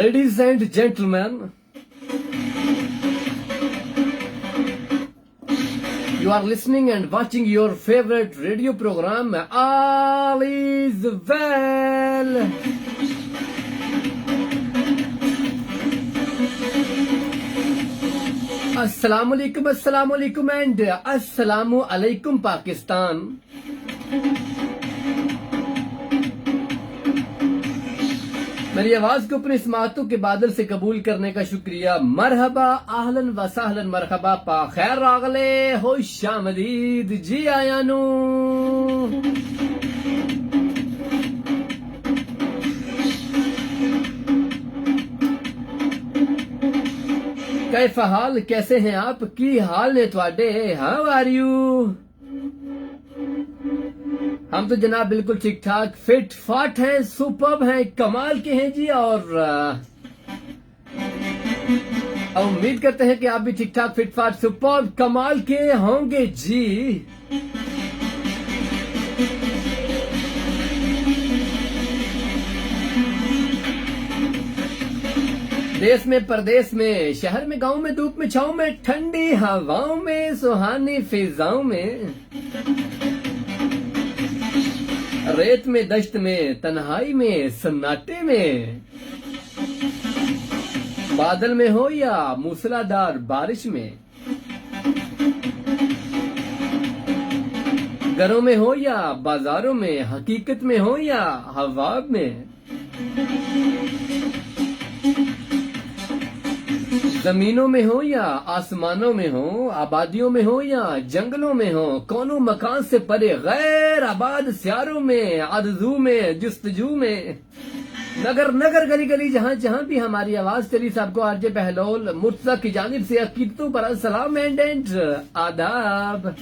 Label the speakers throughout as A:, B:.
A: Ladies and gentlemen, you are listening and watching your favorite radio program, All is Well. Assalamu alaikum and Assalamu alaikum Pakistan. मेरी आवाज को अपने स्मातों के बादल से कबूल करने का शुक्रिया। मरहबा, आहलन व सहलन, मरहबा, पा खैर रागले, होश आमदीद, जी आयानू। कैफा हाल, कैसे हैं आप? की हाल ने तुहाडे? How are you? हम तो जनाब बिल्कुल ठीक ठाक फिट फाट हैं, सुपर्ब हैं, कमाल के हैं जी। और उम्मीद करते हैं कि आप भी ठीक ठाक फिट फाट सुपर्ब कमाल के होंगे जी। देश में परदेश में, शहर में गांव में, धूप में छाँव में, ठंडी हवाओं में, सुहानी फिजाओं में, रेत में, दश्त में, तन्हाई में, सन्नाटे में, बादल में हो या मूसलाधार बारिश में, घरों में हो या बाजारों में, हकीकत में हो या हवा में, जमीनों में हो या आसमानों में हो, आबादियों में हो या जंगलों में हो, कोनों मकान से परे गैर आबाद स्यारों में, आरज़ू में, जुस्तजू में, नगर नगर गली गली जहां जहां भी हमारी आवाज चली, सबको आरजे बहलोल मुर्तजा की जानिब से अकीदतों पर अस्सलाम एंड आदाब।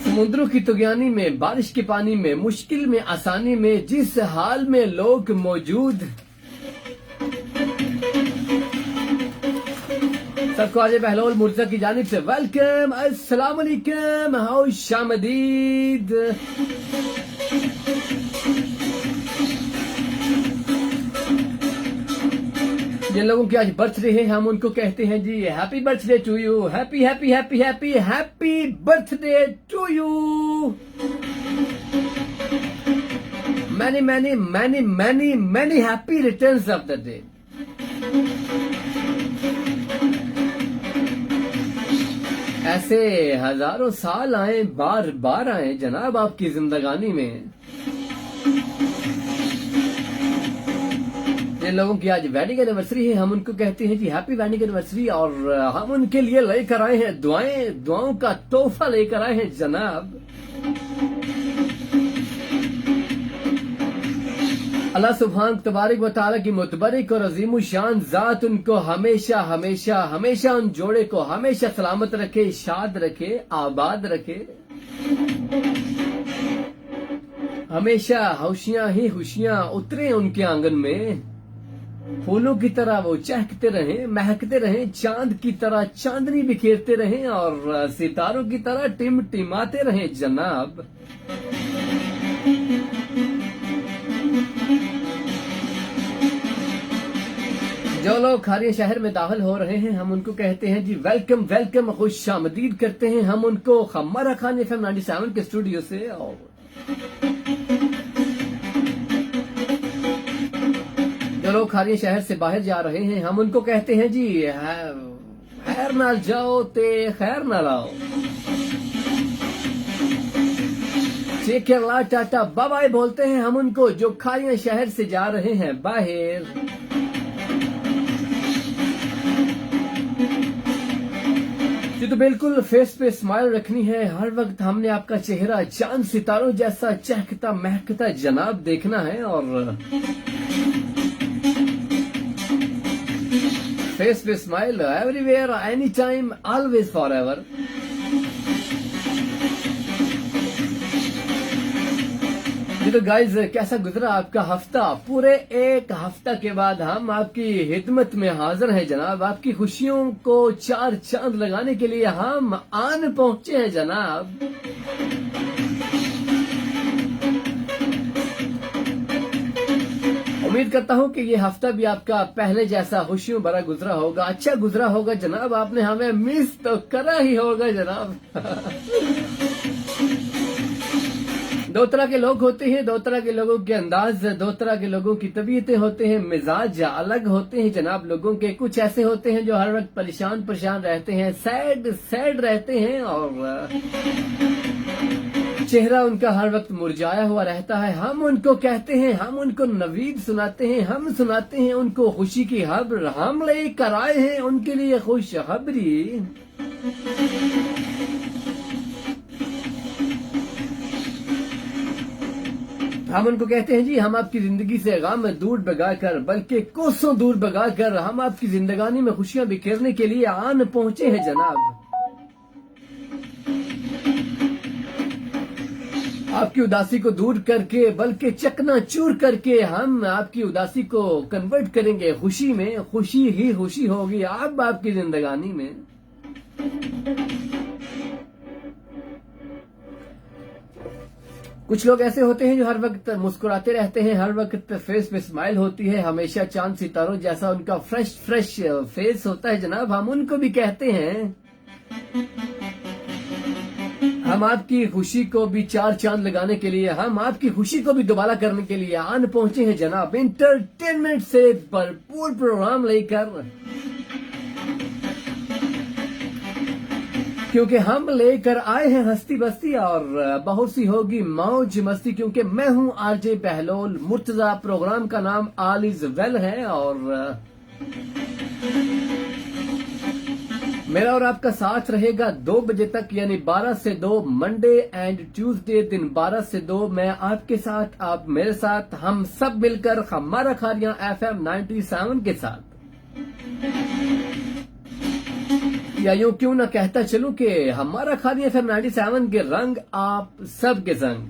A: समुद्रों की तुगयानी में, बारिश के पानी में, मुश्किल में, आसानी में, जिस हाल में लोग मौजूद, सबको आजे बहलोल मुर्तजा की जानिब से वेलकम, अस्सलाम वालेकुम, होश आमदीद। जिन लोगों की आज बर्थडे है, हम उनको कहते हैं जी happy birthday to you, happy happy happy happy happy birthday to you. Many many many many many happy returns of the day. ऐसे हजारों साल आए, बार बार आए जनाब आपकी जिंदगानी में। जिन लोगों की आज वेडिंग एनिवर्सरी है, हम उनको कहते हैं जी हैप्पी वेडिंग एनिवर्सरी। और हम उनके लिए लेकर आए हैं दुआएं, दुआओं का तोहफा लेकर आए हैं जनाब। अल्लाह सुब्हान तबारक व तआला की मुतबरिक और अजीम शान जात उनको हमेशा हमेशा हमेशा उन जोड़े को हमेशा सलामत रखे, शाद रखे, आबाद रखे, हमेशा खुशियां ही खुशियां उतरे उनके आंगन में। फूलों की तरह वो चहकते रहें, महकते रहें, चांद की तरह चांदनी बिखेरते रहें और सितारों की तरह टिमटिमाते रहें जनाब। जो लोग खारिया शहर में दाखिल हो रहे हैं, हम उनको कहते हैं जी वेलकम वेलकम, खुश आमदीद करते हैं हम उनको खम्मारा खान FM 97 के स्टूडियो से। और لوگ کھاریاں شہر سے باہر جا رہے ہیں ہم ان کو کہتے ہیں جی خیر نہ جاؤ تے خیر نہ لاؤ. ٹیک کیئر لا ٹاٹا بائے بائے بولتے ہیں ہم ان کو جو کھاریاں شہر سے جا رہے ہیں باہر. جی تو بالکل فیس پہ اسمائل رکھنی ہے ہر وقت. ہم نے آپ کا چہرہ چاند ستاروں جیسا چہکتا مہکتا جناب دیکھنا ہے اور فیس پہ smile everywhere anytime always forever. جی تو گائز کیسا گزرا آپ کا ہفتہ؟ پورے ایک ہفتہ کے بعد ہم آپ کی خدمت میں حاضر ہیں جناب. آپ کی خوشیوں کو چار چاند لگانے کے لیے ہم آن پہنچے ہیں جناب. امید کرتا ہوں کہ یہ ہفتہ بھی آپ کا پہلے جیسا خوشیوں بھرا گزرا ہوگا, اچھا گزرا ہوگا جناب. آپ نے ہمیں مس تو کرا ہی ہوگا جناب. دو طرح کے لوگ ہوتے ہیں, دو طرح کے لوگوں کے انداز, دو طرح کے لوگوں کی طبیعتیں ہوتے ہیں, مزاج الگ ہوتے ہیں جناب لوگوں کے. کچھ ایسے ہوتے ہیں جو ہر وقت پریشان رہتے ہیں, سیڈ رہتے ہیں اور چہرہ ان کا ہر وقت مرجھایا ہوا رہتا ہے. ہم ان کو کہتے ہیں, ہم ان کو نوید سناتے ہیں, ہم سناتے ہیں ان کو خوشی کی خبر. ہم لے کر آئے ہیں ان کے لیے خوشخبری. ہم ان کو کہتے ہیں جی ہم آپ کی زندگی سے غم دور بگا کر بلکہ کوسوں دور بگا کر ہم آپ کی زندگانی میں خوشیاں بکھیرنے کے لیے آن پہنچے ہیں جناب. آپ کی اداسی کو دور کر کے بلکہ چکنا چور کر کے ہم آپ کی اداسی کو کنورٹ کریں گے خوشی میں. خوشی ہی خوشی ہوگی اب آپ کی زندگانی میں. کچھ لوگ ایسے ہوتے ہیں جو ہر وقت مسکراتے رہتے ہیں, ہر وقت فیس پہ اسمائل ہوتی ہے, ہمیشہ چاند ستاروں جیسا ان کا فریش فیس ہوتا ہے جناب. ہم ان کو بھی کہتے ہیں ہم آپ کی خوشی کو بھی چار چاند لگانے کے لیے, ہم آپ کی خوشی کو بھی دوبارہ کرنے کے لیے آن پہنچے ہیں جناب. انٹرٹینمنٹ سے بھرپور پروگرام لے کر, کیونکہ ہم لے کر آئے ہیں ہستی بستی اور بہت سی ہوگی موج مستی. کیونکہ میں ہوں R J Bahlol Murtaza, programme کا نام آل از ویل ہے اور میرا اور آپ کا ساتھ رہے گا 2 بجے تک, یعنی 12 سے 2 منڈے اینڈ ٹیوزڈے دن 12 سے 2 میں آپ کے ساتھ, آپ میرے ساتھ, ہم سب مل کر ہمارا کھاریاں FM 97 کے ساتھ. یا یوں کیوں نہ کہتا چلوں کہ ہمارا کھاریاں FM 97 کے رنگ آپ سب کے سنگ.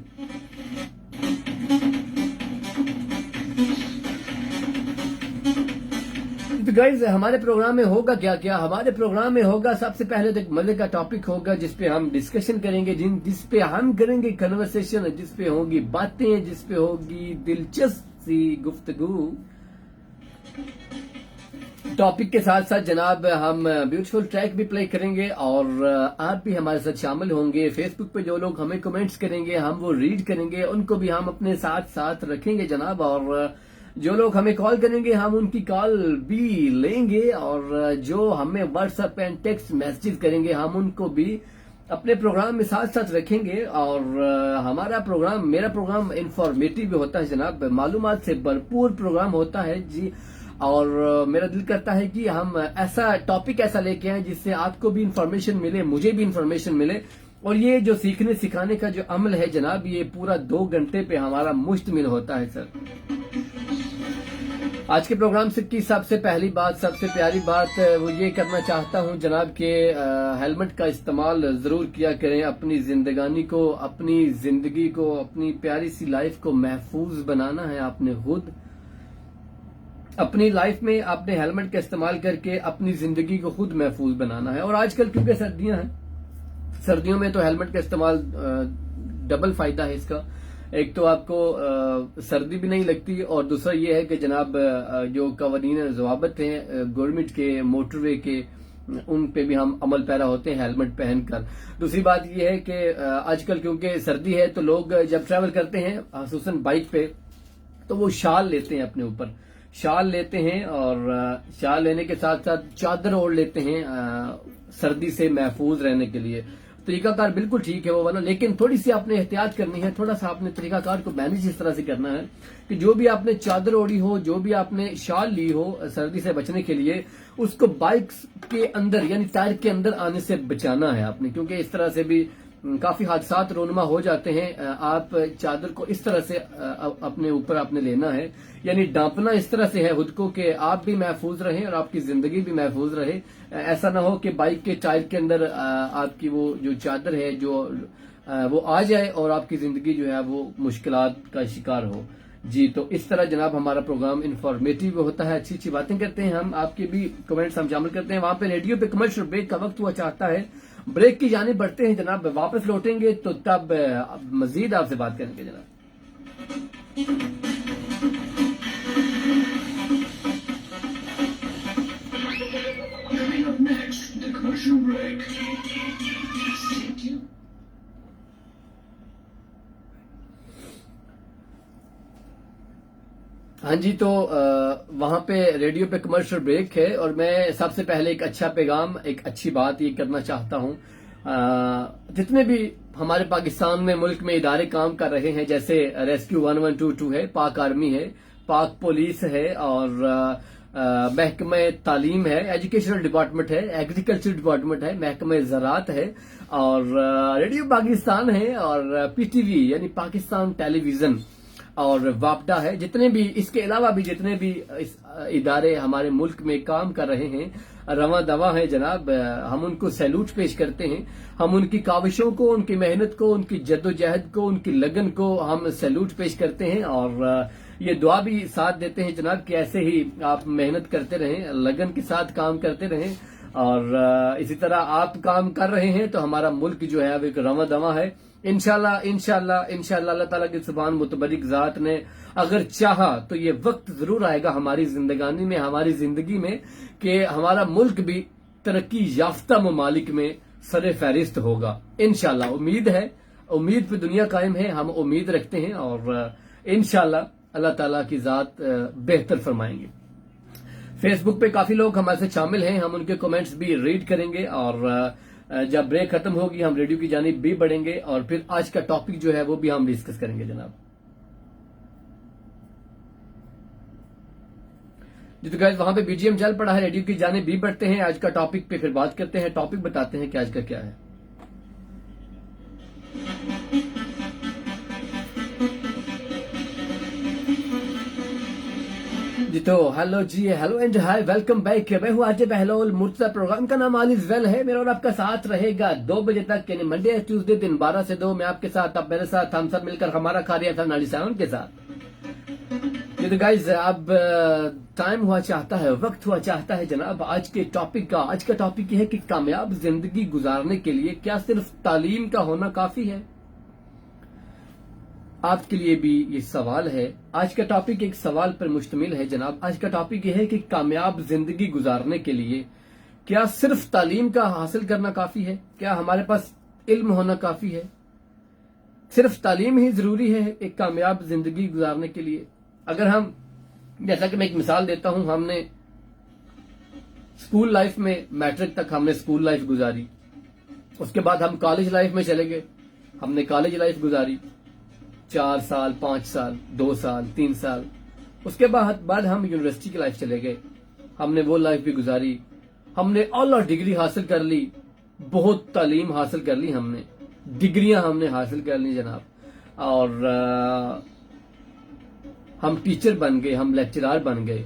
A: تو گائز ہمارے پروگرام میں ہوگا کیا ہمارے پروگرام میں ہوگا سب سے پہلے تو ایک مزے کا ٹاپک ہوگا جس پہ ہم ڈسکشن کریں گے, جس پہ ہم کریں گے کنورسیشن, جس پہ ہوگی باتیں, جس پہ ہوگی دلچسپ سی گفتگو. ٹاپک کے ساتھ ساتھ جناب ہم بیوٹیفل ٹریک بھی پلے کریں گے اور آپ بھی ہمارے ساتھ شامل ہوں گے. فیس بک پہ جو لوگ ہمیں کمنٹس کریں گے ہم وہ ریڈ کریں گے, ان کو بھی ہم اپنے ساتھ رکھیں گے جناب. اور جو لوگ ہمیں کال کریں گے ہم ان کی کال بھی لیں گے, اور جو ہمیں what's app and text messages کریں گے ہم ان کو بھی اپنے پروگرام میں ساتھ رکھیں گے. اور ہمارا پروگرام, میرا پروگرام انفارمیٹیو بھی ہوتا ہے جناب, معلومات سے بھرپور پروگرام ہوتا ہے جی. اور میرا دل کرتا ہے کہ ہم ایسا ٹاپک ایسا لے کے آئیں جس سے آپ کو بھی انفارمیشن ملے, مجھے بھی انفارمیشن ملے. اور یہ جو سیکھنے سکھانے کا جو عمل ہے جناب یہ پورا 2 گھنٹے پہ ہمارا مشتمل ہوتا ہے سر. آج کے پروگرام سے کی سب سے پہلی بات, سب سے پیاری بات وہ یہ کرنا چاہتا ہوں جناب کہ ہیلمٹ کا استعمال ضرور کیا کریں. اپنی زندگانی کو, اپنی زندگی کو, اپنی پیاری سی لائف کو محفوظ بنانا ہے آپ نے خود. اپنی لائف میں آپ نے ہیلمٹ کا استعمال کر کے اپنی زندگی کو خود محفوظ بنانا ہے. اور آج کل کیونکہ سردیاں ہیں, سردیوں میں تو ہیلمٹ کا استعمال ڈبل فائدہ ہے اس کا. ایک تو آپ کو سردی بھی نہیں لگتی, اور دوسرا یہ ہے کہ جناب جو قوانین ضوابط ہیں گورنمنٹ کے, موٹر وے کے, ان پہ بھی ہم عمل پیرا ہوتے ہیں ہیلمٹ پہن کر. دوسری بات یہ ہے کہ آج کل کیونکہ سردی ہے تو لوگ جب ٹریول کرتے ہیں خصوصاً بائک پہ تو وہ شال لیتے ہیں اپنے اوپر, شال لیتے ہیں اور شال لینے کے ساتھ ساتھ چادر اوڑھ لیتے ہیں سردی سے محفوظ رہنے کے لیے. طریقہ کار بالکل ٹھیک ہے وہ والا, لیکن تھوڑی سی آپ نے احتیاط کرنی ہے, تھوڑا سا آپ نے طریقہ کار کو مینیج اس طرح سے کرنا ہے کہ جو بھی آپ نے چادر اوڑھی ہو, جو بھی آپ نے شال لی ہو سردی سے بچنے کے لیے, اس کو بائک کے اندر یعنی ٹائر کے اندر آنے سے بچانا ہے آپ نے, کیونکہ اس طرح سے بھی کافی حادثات رونما ہو جاتے ہیں. آپ چادر کو اس طرح سے اپنے اوپر آپ نے لینا ہے, یعنی ڈانپنا اس طرح سے ہے خود کو کہ آپ بھی محفوظ رہیں اور آپ کی زندگی بھی محفوظ رہے. ایسا نہ ہو کہ بائک کے ٹائر کے اندر آپ کی وہ جو چادر ہے جو وہ آ جائے اور آپ کی زندگی جو ہے وہ مشکلات کا شکار ہو. جی تو اس طرح جناب ہمارا پروگرام انفارمیٹیو ہوتا ہے, اچھی اچھی باتیں کرتے ہیں ہم, آپ کے بھی کمنٹس ہم شامل کرتے ہیں. وہاں پہ ریڈیو پہ کمرشل بریک کا وقت ہوا چاہتا ہے, بریک کی جانب بڑھتے ہیں جناب. واپس لوٹیں گے تو تب مزید آپ سے بات کریں گے جناب. ہاں جی, تو وہاں پہ ریڈیو پہ کمرشل بریک ہے اور میں سب سے پہلے ایک اچھا پیغام, ایک اچھی بات یہ کرنا چاہتا ہوں. جتنے بھی ہمارے پاکستان میں ملک میں ادارے کام کر رہے ہیں, جیسے ریسکیو 1122 ہے, پاک آرمی ہے, پاک پولیس ہے اور محکمہ تعلیم ہے, ایجوکیشنل ڈپارٹمنٹ ہے, ایگریکلچر ڈپارٹمنٹ ہے, محکمہ زراعت ہے اور ریڈیو پاکستان ہے اور پی ٹی وی یعنی پاکستان ٹیلی ویژن اور واپڈا ہے, جتنے بھی اس کے علاوہ بھی جتنے بھی ادارے ہمارے ملک میں کام کر رہے ہیں رواں دواں ہیں جناب. ہم ان کو سیلوٹ پیش کرتے ہیں, ہم ان کی کاوشوں کو, ان کی محنت کو, ان کی جدوجہد کو, ان کی لگن کو ہم سیلوٹ پیش کرتے ہیں اور یہ دعا بھی ساتھ دیتے ہیں جناب کہ ایسے ہی آپ محنت کرتے رہیں, لگن کے ساتھ کام کرتے رہیں اور اسی طرح آپ کام کر رہے ہیں تو ہمارا ملک جو ہے وہ ایک رواں دواں ہے. انشاءاللہ اللہ تعالیٰ کی سبحان متبرک ذات نے اگر چاہا تو یہ وقت ضرور آئے گا ہماری زندگانی میں, ہماری زندگی میں, کہ ہمارا ملک بھی ترقی یافتہ ممالک میں سر فہرست ہوگا. انشاءاللہ امید ہے, امید پہ دنیا قائم ہے, ہم امید رکھتے ہیں اور انشاءاللہ اللہ تعالیٰ کی ذات بہتر فرمائیں گے. فیس بک پہ کافی لوگ ہمارے ساتھ شامل ہیں, ہم ان کے کمنٹس بھی ریڈ کریں گے اور جب بریک ختم ہوگی ہم ریڈیو کی جانب بھی بڑھیں گے اور پھر آج کا ٹاپک جو ہے وہ بھی ہم ڈسکس کریں گے جناب. جی تو گائز وہاں پہ بی جی ایم چل پڑا ہے, ریڈیو کی جانب بھی بڑھتے ہیں, آج کا ٹاپک پہ پھر بات کرتے ہیں, ٹاپک بتاتے ہیں کہ آج کا کیا ہے. جی تو hello and high, welcome back. میں ہوں آج بہلول مرتضی, پروگرام کا نام آل از ویل ہے. میرا اور آپ کا ساتھ رہے گا 2 بجے تک, یعنی منڈے ٹیوزڈے دن 12 سے 2 میں آپ کے ساتھ, اب میرے ساتھ, ہم سب مل کر ہمارا کھا رہا تھا 97 کے ساتھ. جی تو گائز اب ٹائم ہوا چاہتا ہے, وقت ہوا چاہتا ہے جناب آج کے ٹاپک کا. آج کا ٹاپک یہ ہے کہ کامیاب زندگی گزارنے کے لیے کیا صرف تعلیم کا ہونا کافی ہے؟ آپ کے لیے بھی یہ سوال ہے. آج کا ٹاپک ایک سوال پر مشتمل ہے جناب. آج کا ٹاپک یہ ہے کہ کامیاب زندگی گزارنے کے لیے کیا صرف تعلیم کا حاصل کرنا کافی ہے؟ کیا ہمارے پاس علم ہونا کافی ہے؟ صرف تعلیم ہی ضروری ہے ایک کامیاب زندگی گزارنے کے لیے؟ اگر ہم, جیسا کہ میں ایک مثال دیتا ہوں, ہم نے اسکول لائف میں میٹرک تک ہم نے اسکول لائف گزاری, اس کے بعد ہم کالج لائف میں چلے گئے, ہم نے کالج لائف گزاری 4 سال, 5 سال, 2 سال, 3 سال. اس کے بعد ہم یونیورسٹی کی لائف چلے گئے, ہم نے وہ لائف بھی گزاری, ہم نے اعلیٰ ڈگری حاصل کر لی, بہت تعلیم حاصل کر لی, ہم نے ڈگریاں ہم نے حاصل کر لی جناب, اور ہم ٹیچر بن گئے, ہم لیکچرار بن گئے,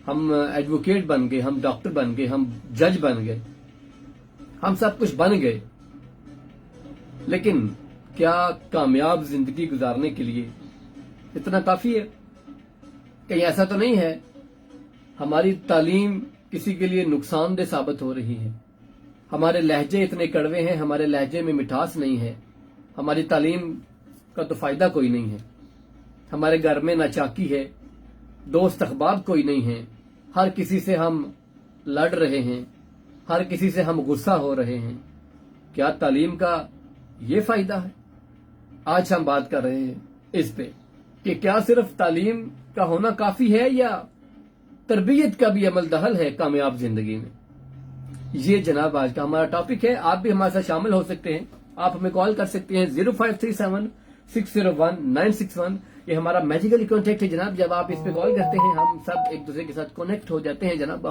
A: ہم ایڈوکیٹ بن گئے, ہم ڈاکٹر بن گئے, ہم جج بن گئے, ہم سب کچھ بن گئے. لیکن کیا کامیاب زندگی گزارنے کے لیے اتنا کافی ہے؟ کہیں ایسا تو نہیں ہے ہماری تعلیم کسی کے لیے نقصان دہ ثابت ہو رہی ہے, ہمارے لہجے اتنے کڑوے ہیں, ہمارے لہجے میں مٹھاس نہیں ہے, ہماری تعلیم کا تو فائدہ کوئی نہیں ہے, ہمارے گھر میں ناچاکی ہے, دوست احباب کوئی نہیں ہے, ہر کسی سے ہم لڑ رہے ہیں, ہر کسی سے ہم غصہ ہو رہے ہیں. کیا تعلیم کا یہ فائدہ ہے؟ آج ہم بات کر رہے ہیں اس پہ کہ کیا صرف تعلیم کا ہونا کافی ہے یا तरबियत का भी अमल दखल है कामयाब जिंदगी में। ये जनाब आज का हमारा टॉपिक है। आप भी हमारे साथ शामिल हो सकते हैं। आप हमें कॉल कर सकते हैं 0537-601-961। ये हमारा मैजिकली कॉन्टेक्ट है जनाब। जब आप इस पे कॉल करते हैं हम सब एक दूसरे के साथ कनेक्ट हो जाते हैं जनाब।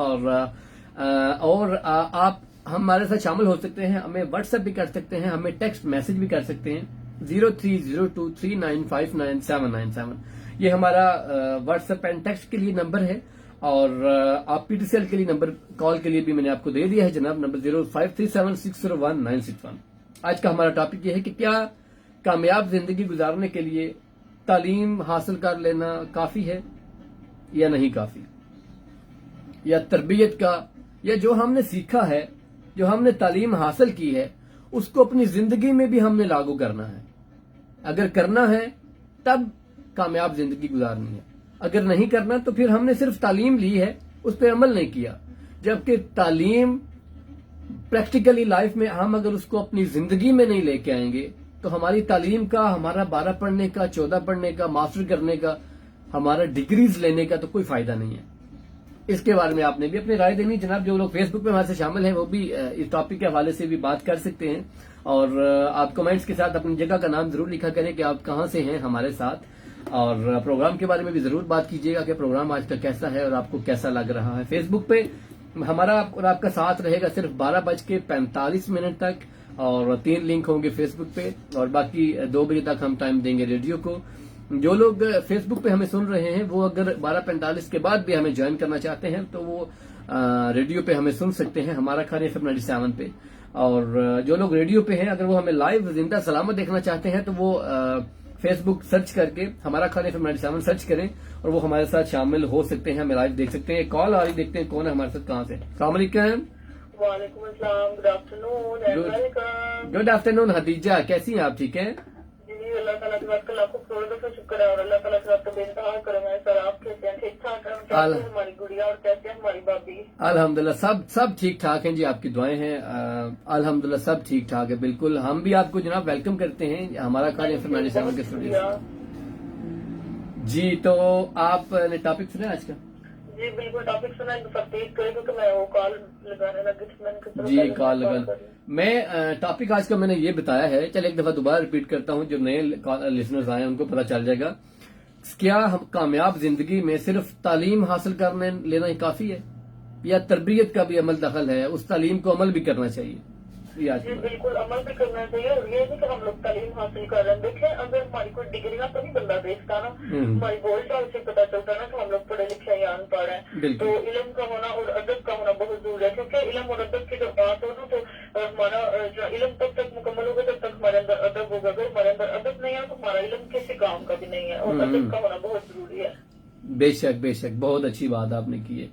A: और आप हमारे साथ शामिल हो सकते हैं। हमें व्हाट्सएप भी कर सकते हैं, हमें टेक्स्ट मैसेज भी कर सकते हैं 030239599797। ये हमारा व्हाट्सएप एंड टेक्स्ट के लिए नंबर है। और आप पीटीसीएल के लिए नंबर कॉल के लिए भी मैंने आपको दे दिया है जनाब, नंबर 0537-601-961। आज का हमारा टॉपिक ये है कि क्या कामयाब जिंदगी गुजारने के लिए तालीम हासिल कर लेना काफी है या नहीं काफी, या तरबियत का, या जो हमने सीखा है, जो हमने तालीम हासिल की है, उसको अपनी जिंदगी में भी हमने लागू करना है। अगर करना है तब कामयाब जिंदगी गुजारनी है, अगर नहीं करना तो फिर हमने सिर्फ तालीम ली है, उस पर अमल नहीं किया। जबकि तालीम प्रैक्टिकली लाइफ में हम अगर उसको अपनी जिंदगी में नहीं लेके आएंगे तो हमारी तालीम का, हमारा 12 पढ़ने का, 14 पढ़ने का, मास्टर करने का, हमारा डिग्रीज लेने का तो कोई फायदा नहीं है। इसके बारे में आपने भी अपनी राय देनी जनाब। जो लोग फेसबुक पे हमारे से शामिल हैं वो भी इस टॉपिक के हवाले से भी बात कर सकते हैं। और आप कमेंट्स के साथ अपनी जगह का नाम जरूर लिखा करें कि आप कहां से हैं हमारे साथ, और प्रोग्राम के बारे में भी जरूर बात कीजिएगा कि प्रोग्राम आज का कैसा है और आपको कैसा लग रहा है। फेसबुक पे हमारा और आपका साथ रहेगा सिर्फ 12:45 तक, और 3 लिंक होंगे फेसबुक पे, और बाकी 2 बजे तक हम टाइम देंगे रेडियो को। जो लोग फेसबुक पे हमें सुन रहे हैं वो अगर 12:45 के बाद भी हमें ज्वाइन करना चाहते हैं तो वो रेडियो पे हमें सुन सकते हैं, हमारा खान FM 97 पे। और जो लोग रेडियो पे हैं अगर वो हमें लाइव जिंदा सलामत देखना चाहते हैं तो वो फेसबुक सर्च करके हमारा खान FM 97 सर्च करें और वो हमारे साथ शामिल हो सकते हैं, हमें लाइव देख सकते हैं। कॉल आ रही, देखते हैं कौन है हमारे साथ, कहां से। अस्सलाम वालेकुम।
B: वालेकुम अस्सलाम, good afternoon. Welcome.
A: Good afternoon Khadija, कैसी हैं आप? ठीक है
B: जी, अल्लाह ताला की बात का लाखों करोड़ों दफा शुक्र है और अल्लाह ताला की बात का बेइंतहा करम है। सर आप कैसे हैं? ठीक ठाक हैं? कैसे है हमारी गुड़िया और कैसे है हमारी भाभी?
A: अल्हम्दुलिल्लाह सब ठीक ठाक हैं जी, आपकी दुआएं हैं। अल्हम्दुलिल्लाह सब ठीक ठाक है। बिल्कुल, हम भी आपको जनाब वेलकम करते हैं हमारा खान FM 97 के स्टूडियो जी। तो आपने टॉपिक सुना आज का?
B: जी बिल्कुल, टॉपिक सुना, एक दफा तेज करें क्योंकि मैं वो कॉल लगाने लगी थी। मैंने कहा
A: जी कॉल लगा। मैं टॉपिक आज का मैंने ये बताया है, चल एक दफा दोबारा रिपीट करता हूँ, जो नए लिसनर्स आए उनको पता चल जाएगा। क्या हम कामयाब जिंदगी में सिर्फ तालीम हासिल करने लेना ही काफी है, या तरबियत का भी अमल दखल है, उस तालीम को अमल भी करना चाहिए?
B: जी बिल्कुल, अमल भी करना चाहिए। और ये नहीं कि हम लोग तालीम हासिल कर रहे हैं। देखें, अगर हमारी कोई डिग्रियां तो नहीं बंदा देखता ना, हमारी बोल चाल से पता चलता ना कि हम लोग पढ़े लिखे या अनपढ़ हैं। तो इल्म का होना और अदब का होना बहुत जरूरी है, क्योंकि इल्म और अदब की जब बात हो ना तो हमारा जो इल्म तब तक मुकम्मल होगा जब तक हमारे अंदर अदब होगा। अगर हमारे अंदर अदब नहीं है तो हमारा इल्म किसी काम का भी नहीं है, और अदब का होना बहुत जरूरी है।
A: बेशक बेशक, बहुत अच्छी बात आपने की है,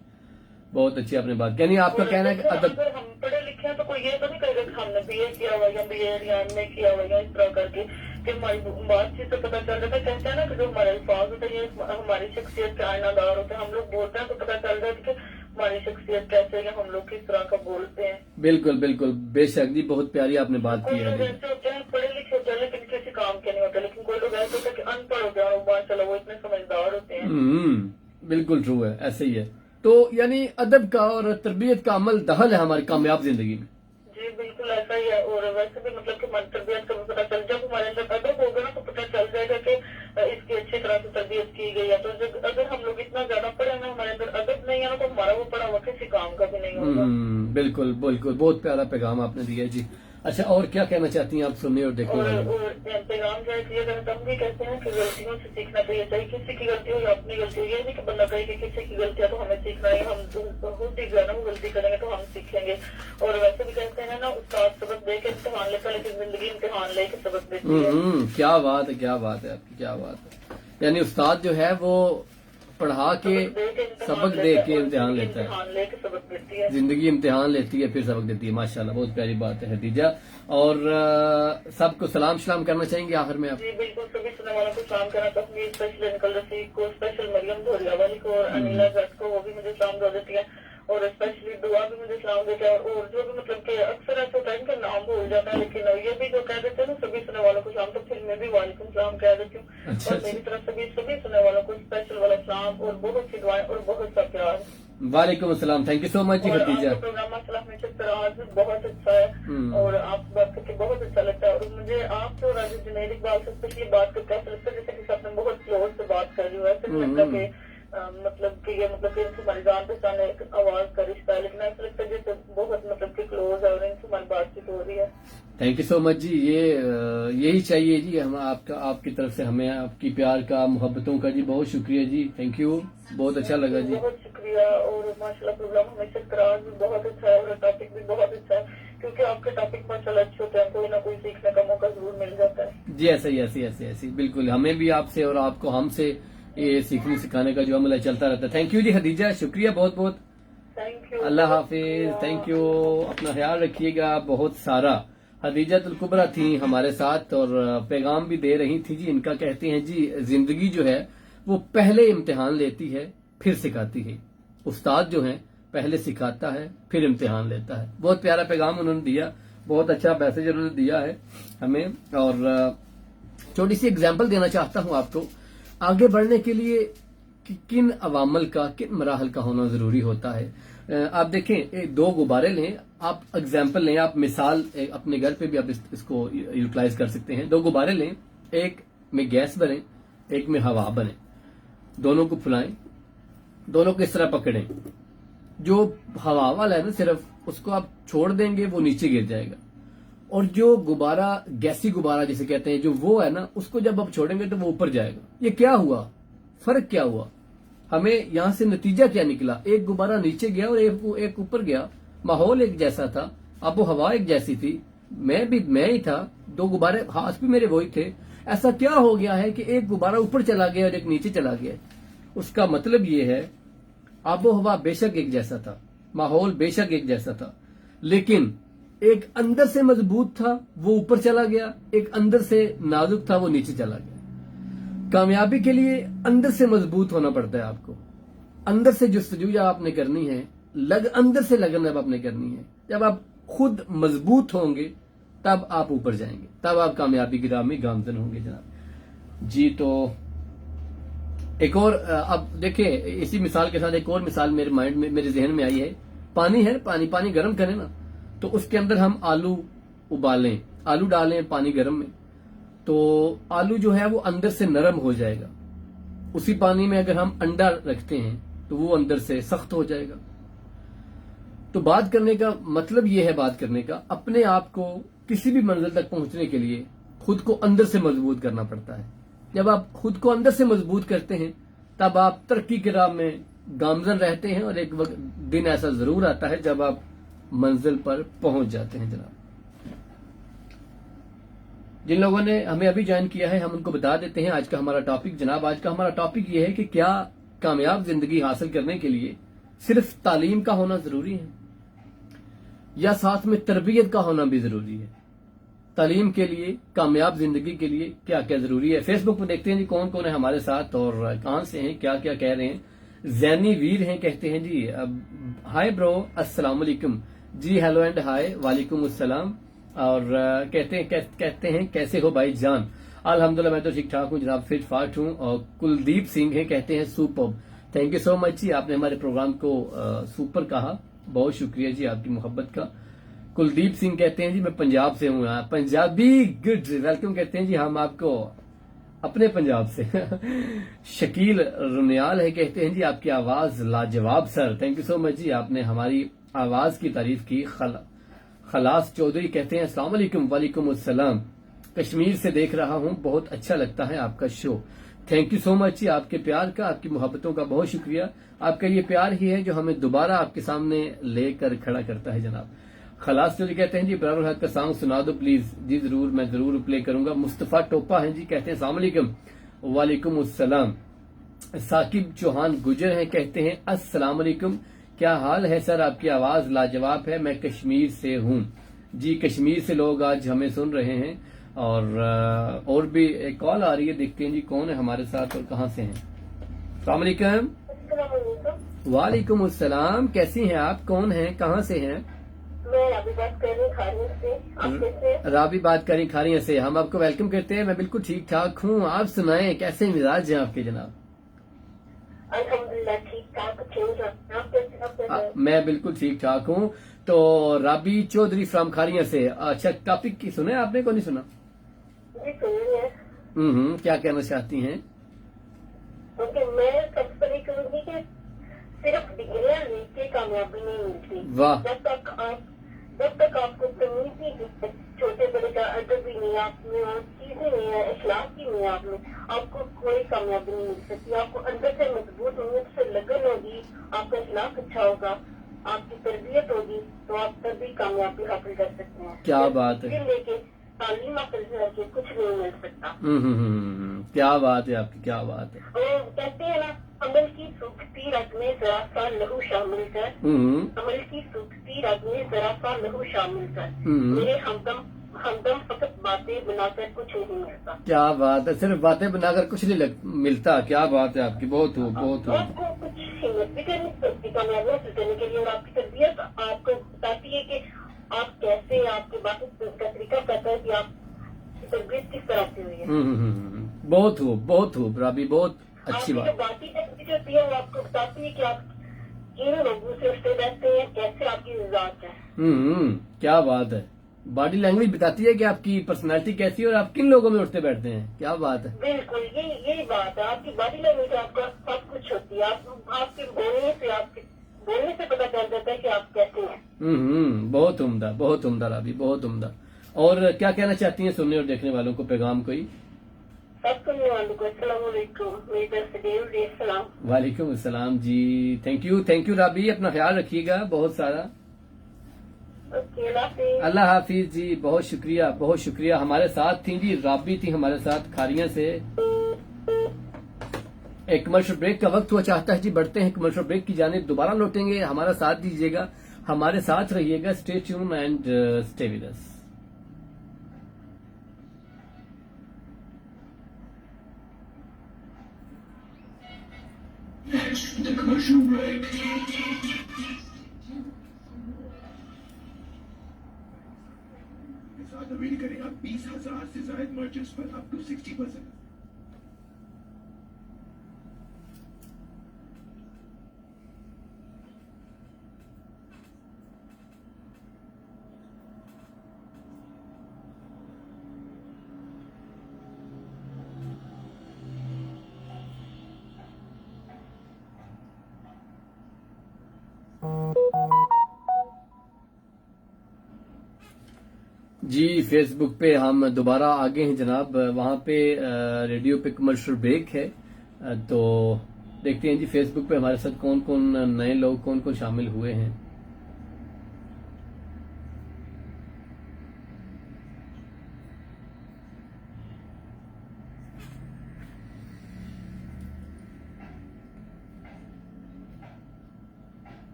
A: बहुत अच्छी आपने बात। यानी आपका कहना है कि अदब,
B: अगर हम पढ़े लिखे हैं तो कोई ये तो नहीं कहेगा कि हमने BA किया हुआ या BA या MA किया हुआ या इस तरह करके कि हमारी बातचीत से पता चल जाता है। कहते हैं ना कि जो हमारे अल्फाज होते हैं ये हमारी शख्सियत के आईनादार होते हैं। हम लोग बोलते हैं तो पता चल जाता है कि हमारी शख्सियत कैसे है, हम लोग किस तरह का बोलते हैं।
A: बिल्कुल बिल्कुल, बेशक जी, बहुत प्यारी आपने बात की है।
B: ऐसे होते हैं पढ़े लिखे होते हैं लेकिन किसी काम के नहीं होते, लेकिन कोई लोग ऐसे होते हैं कि अनपढ़ होते हैं और माशाल्लाह वो इतने समझदार होते हैं।
A: बिल्कुल ट्रू है, ऐसे ही है। तो यानी अदब का और तरबियत का अमल दखल है हमारी कामयाब जिंदगी में।
B: जी बिल्कुल ऐसा ही है। और वैसे भी मतलब कि तरबियत का भी पता चल, जब हमारे अंदर अदब होगा ना तो पता चल जाएगा कि इसकी अच्छी तरह से तरबियत की गई है। तो अगर हम लोग इतना ज्यादा पढ़े ना, हमारे अंदर अदब नहीं है ना, तो हमारा वो पढ़ा हुआ किसी काम का भी नहीं होगा।
A: बिल्कुल बिल्कुल, बहुत प्यारा पैगाम आपने दिया जी। अच्छा, और क्या कहना चाहती हैं आप? सुनिए और देखो।
B: और पैगाम जो है अगर हम भी कहते हैं कि गलतियों से सीखना चाहिए, चाहे किसी की गलती हो या अपनी गलती हो। ये नहीं कि बंदा कहे कि किसी की गलती है तो हमें सीखना है, हम खुद ही जो है ना वो गलती करेंगे तो हम सीखेंगे। और वैसे भी कहते हैं ना, उस्ताद सबक दे के इम्तिहान लेता, लेकिन जिंदगी इम्तिहान लेके सबक देती है।
A: क्या बात है, क्या बात है आपकी, क्या बात है। यानी उस्ताद जो है वो पढ़ा के सबक दे के इम्तिहान लेता है, जिंदगी इम्तिहान लेती है फिर सबक देती है। माशाल्लाह, बहुत प्यारी बात है हदीजा। और सबको सलाम सलाम करना चाहेंगे आखिर में आप?
B: जी बिल्कुल, सभी सुनने वालों को सलाम करना चाहूंगी, स्पेशल निकल रफीक को, स्पेशल मरियम धोरिया वाली को और अनिला जट को, वो भी मुझे सलाम दे देती है। और स्पेशली दुआ भी मुझे सलाम देते हैं। और जो भी मतलब कि अक्सर ऐसा होता है इनका नाम भूल जाता है, लेकिन ये भी जो कह देते हैं ना सभी सुनने वालों को सलाम, तो फिर मैं भी वालेकुम सलाम कह देती हूँ। और मेरी तरफ से भी सभी सुनने वालों को स्पेशल वाला सलाम और बहुत सी दुआएं और बहुत सा प्यार।
A: वालेकुम अस्सलाम, thank you so much ji Khadija.
B: Programme माशाल्लाह हमेशा आज बहुत अच्छा है और आपसे बात करके बहुत अच्छा लगता है। और मुझे आपसे और आज जुनैद इकबाल से स्पेशली बात करके ऐसा लगता है जैसे कि अपने बहुत क्लोज से बात कर रही हूँ। ऐसे नहीं लगता कि मतलब कि ये मतलब कि इनसे हमारी जान पहचान एक आवाज का रिश्ता है, लेकिन ऐसा लगता है जैसे बहुत मतलब कि क्लोज है और इनसे हमारी बातचीत हो रही है।
A: थैंक यू सो मच जी। यही चाहिए जी, हम आपकी तरफ से हमें आपकी प्यार का, मोहब्बतों का जी बहुत शुक्रिया जी, थैंक यू, बहुत अच्छा लगा जी।
B: बहुत शुक्रिया। और माशाल्लाह प्रोग्राम हमेशा करार भी बहुत अच्छा है और टॉपिक भी बहुत अच्छा है, क्योंकि आपके टॉपिक माशाल्लाह अच्छे होते हैं, कोई ना कोई सीखने का मौका जरूर मिल जाता है
A: जी। ऐसे बिल्कुल, हमें भी आपसे और आपको हमसे ये सीखने सिखाने का जो अमल है चलता रहता है। थैंक यू जी खदीजा, शुक्रिया बहुत बहुत,
B: thank you,
A: Allah Hafiz, thank you, अपना ख्याल रखिएगा बहुत सारा। खदीजतुल कुबरा थी हमारे साथ और पैगाम भी दे रही थी जी। इनका कहते हैं जी, जिंदगी जो है वो पहले इम्तिहान लेती है फिर सिखाती है। उस्ताद जो है पहले सिखाता है फिर इम्तिहान लेता है। बहुत प्यारा पैगाम उन्होंने दिया, बहुत अच्छा मैसेज उन्होंने दिया है हमें। और छोटी सी एग्जाम्पल देना चाहता हूं आपको, आगे बढ़ने के लिए किन अवामल का, किन मराहल का होना जरूरी होता है। आप देखें, दो गुब्बारे लें, आप एग्जाम्पल लें, आप मिसाल अपने घर पे भी आप इसको यूटिलाइज कर सकते हैं। दो गुब्बारे लें, एक में गैस बने, एक में हवा बने, दोनों को फुलाएं, दोनों को इस तरह पकड़ें। जो हवा वाला है ना, सिर्फ उसको आप छोड़ देंगे वो नीचे गिर जाएगा, और जो गुब्बारा, गैसी गुब्बारा जिसे कहते हैं, जो वो है ना, उसको जब आप छोड़ेंगे तो वो ऊपर जाएगा। ये क्या हुआ, फर्क क्या हुआ, हमें यहां से नतीजा क्या निकला? एक गुब्बारा नीचे गया और एक ऊपर गया। माहौल एक जैसा था, आबो हवा एक जैसी थी, मैं ही था, दो गुब्बारे हाथ भी मेरे वही थे। ऐसा क्या हो गया है कि एक गुब्बारा ऊपर चला गया और एक नीचे चला गया? उसका मतलब ये है, आबो हवा बेशक एक जैसा था, माहौल बेशक एक जैसा था, लेकिन एक अंदर से मजबूत था वो ऊपर चला गया, एक अंदर से नाजुक था वो नीचे चला गया। कामयाबी के लिए अंदर से मजबूत होना पड़ता है आपको, अंदर से जस्तजू आपने करनी है, अंदर से लगन जब आपने करनी है। जब आप खुद मजबूत होंगे तब आप ऊपर जाएंगे, तब आप कामयाबी की राह में गामजन होंगे जनाब जी। तो एक और, अब देखिए, इसी मिसाल के साथ एक और मिसाल मेरे माइंड में, मेरे जहन में आई है। पानी है, पानी गर्म करें ना, तो उसके अंदर हम आलू उबालें, आलू डालें पानी गर्म में, तो आलू जो है वो अंदर से नरम हो जाएगा। उसी पानी में अगर हम अंडा रखते हैं तो वो अंदर से सख्त हो जाएगा। तो बात करने का मतलब ये है, बात करने का, अपने आप को किसी भी मंजिल तक पहुंचने के लिए खुद को अंदर से मजबूत करना पड़ता है। जब आप खुद को अंदर से मजबूत करते हैं तब आप तरक्की की राह में गामजन रहते हैं, और एक दिन ऐसा जरूर आता है जब आप मंजिल पर पहुंच जाते हैं जनाब। जिन लोगों ने हमें अभी ज्वाइन किया है, हम उनको बता देते हैं आज का हमारा टॉपिक। जनाब, आज का हमारा टॉपिक ये है कि क्या कामयाब जिंदगी हासिल करने के लिए सिर्फ तालीम का होना जरूरी है, या साथ में तरबियत का होना भी जरूरी है? तालीम के लिए, कामयाब जिंदगी के लिए क्या क्या जरूरी है? फेसबुक पर देखते हैं जी कौन कौन है हमारे साथ और कहां से हैं, क्या क्या कह रहे हैं। जैनी वीर हैं, कहते हैं जी हाय ब्रो, अस्सलाम वालेकुम जी, हेलो एंड हाय, वालेकुम अस्सलाम। और कहते हैं कैसे हो भाई जान? अल्हम्दुलिल्लाह मैं तो ठीक ठाक हूँ जनाब, फिट फाट हूँ। और कुलदीप सिंह हैं, कहते हैं super, thank you so much जी, आपने हमारे प्रोग्राम को सुपर कहा, बहुत शुक्रिया जी आपकी मोहब्बत का। कुलदीप सिंह कहते हैं जी मैं पंजाब से हूँ, पंजाबी, गुड, वेलकम कहते हैं जी हम आपको अपने पंजाब से। शकील रुनियाल है, कहते हैं जी आपकी आवाज लाजवाब sir, thank you so much जी, आपने हमारी आवाज की तारीफ की। खलास चौधरी कहते हैं अस्सलाम वालेकुम, वालेकुम अस्सलाम, कश्मीर से देख रहा हूँ, बहुत अच्छा लगता है आपका show, thank you so much जी, आपके प्यार का, आपकी मोहब्बतों का बहुत शुक्रिया। आपका ये प्यार ही है जो हमें दोबारा आपके सामने लेकर खड़ा करता है जनाब। खलास चौधरी कहते हैं जी बराबर हक का सॉन्ग सुना दो प्लीज। जी जरूर, मैं जरूर प्ले करूंगा। मुस्तफा टोपा हैं जी, कहते हैं अस्सलाम वालेकुम, वालेकुम अस्सलाम। साकिब चौहान गुजर हैं, कहते हैं अस्सलाम वालेकुम, क्या हाल है सर? आपकी आवाज लाजवाब है, मैं कश्मीर से हूँ जी। कश्मीर से लोग आज हमें सुन रहे हैं। और भी एक कॉल आ रही है, देखते हैं जी कौन है हमारे साथ और कहाँ से हैं। अस्सलाम वालेकुम। वालेकुम अस्सलाम, कैसी हैं आप, कौन हैं, कहाँ से हैं?
B: मैं अभी बात कर रही खारियत से। आप कैसे?
A: राबी बात करें खारियत से। हम आपको वेलकम करते हैं। मैं बिल्कुल ठीक ठाक हूँ, आप सुनाएं कैसे मिजाज हैं आपके जनाब?
B: अल्हम्दुलिल्लाह ठीक ठाक अच्छे हो जाते हैं। आप कैसे? आप कैसे?
A: मैं बिल्कुल ठीक ठाक हूँ। तो राबी चौधरी फ्रॉम खारियत से। अच्छा, टॉपिक की सुने आपने को नहीं सुना?
B: जी सुनिए।
A: क्या कहना चाहती हैं?
B: ओके, मैं सबसे पहले कहूँगी कि सिर्फ डिग्रियां लेके कामयाबी नहीं मिलती।
A: वाह।
B: जब तक आपको तमीज ही छोटे बड़े का अदब भी नहीं आप में और चीजें नहीं है, इखलाक ही नहीं है आप में, आपको कोई कामयाबी नहीं मिल सकती। आपको अंदर से मजबूत उम्मीद से लगन होगी, आपका इखलाक अच्छा होगा, आपकी तरबियत होगी, तो आप तभी कामयाबी हासिल कर सकते हैं।
A: क्या बात है।
B: लेके तालीम हासिल करके कुछ नहीं मिल सकता।
A: क्या बात है आपकी, क्या बात है।
B: और कहते हैं ना, अमल की सूखती रग में जरा सा लहू शामिल कर, अमल की सूखती रग में जरा सा लहू शामिल कर, मेरे हमदम फकत बातें बनाकर कुछ नहीं मिलता। क्या
A: बात है, सिर्फ बातें बनाकर कुछ नहीं मिलता। क्या बात है आपकी, बहुत हो, बहुत हो।
B: आपको कुछ हिम्मत भी करनी पड़ती कामयाबी हासिल करने के लिए, और आपकी तरबियत आपको बताती है कि आप कैसे, आपके बात का तरीका कहता है कि आपकी तरबियत किस तरह से हुई है।
A: बहुत हो राबी, बहुत अच्छी बात।
B: बात ही होती है, वो आपको बताती है कि आप किन लोगों से उठते रहते हैं, कैसे आपकी मिजाज है।
A: क्या बात है। बॉडी लैंग्वेज बताती है कि आपकी पर्सनालिटी कैसी है और आप किन लोगों में उठते बैठते हैं। क्या बात है।
B: बिल्कुल, यही बात है। आपकी बॉडी लैंग्वेज आपका सब कुछ होती है। आपके बोलने से पता चल जाता है कि आप कैसे हैं।
A: बहुत उम्दा, बहुत उम्दा राबी, बहुत उम्दा। और क्या कहना चाहती हैं सुनने और देखने वालों को, पैगाम कोई?
B: सब सुनने वालों को अस्सलाम वालेकुम, मेरी तरफ से ढेर सलाम।
A: वालेकुम अस्सलाम जी। थैंक यू राबी, अपना ख्याल रखिएगा बहुत सारा। अल्लाह हाफिज जी, बहुत शुक्रिया, बहुत शुक्रिया। हमारे साथ थी जी, राबी थी हमारे साथ खारियां से। एक कमर्शियल ब्रेक का वक्त हुआ चाहता है जी, बढ़ते हैं कमर्शियल ब्रेक की जाने, दोबारा लौटेंगे। हमारा साथ दीजिएगा, हमारे साथ रहिएगा। Stay tune and stay with us.
C: The commercial break. Avail करेगा 20,000 से ज्यादा मर्चेंट्स पर अप टू 60%।
A: जी, फेसबुक पे हम दोबारा आगे हैं जनाब। वहाँ पे रेडियो पे कमर्शियल ब्रेक है, तो देखते हैं जी फेसबुक पे हमारे साथ कौन कौन नए लोग, कौन कौन शामिल हुए हैं।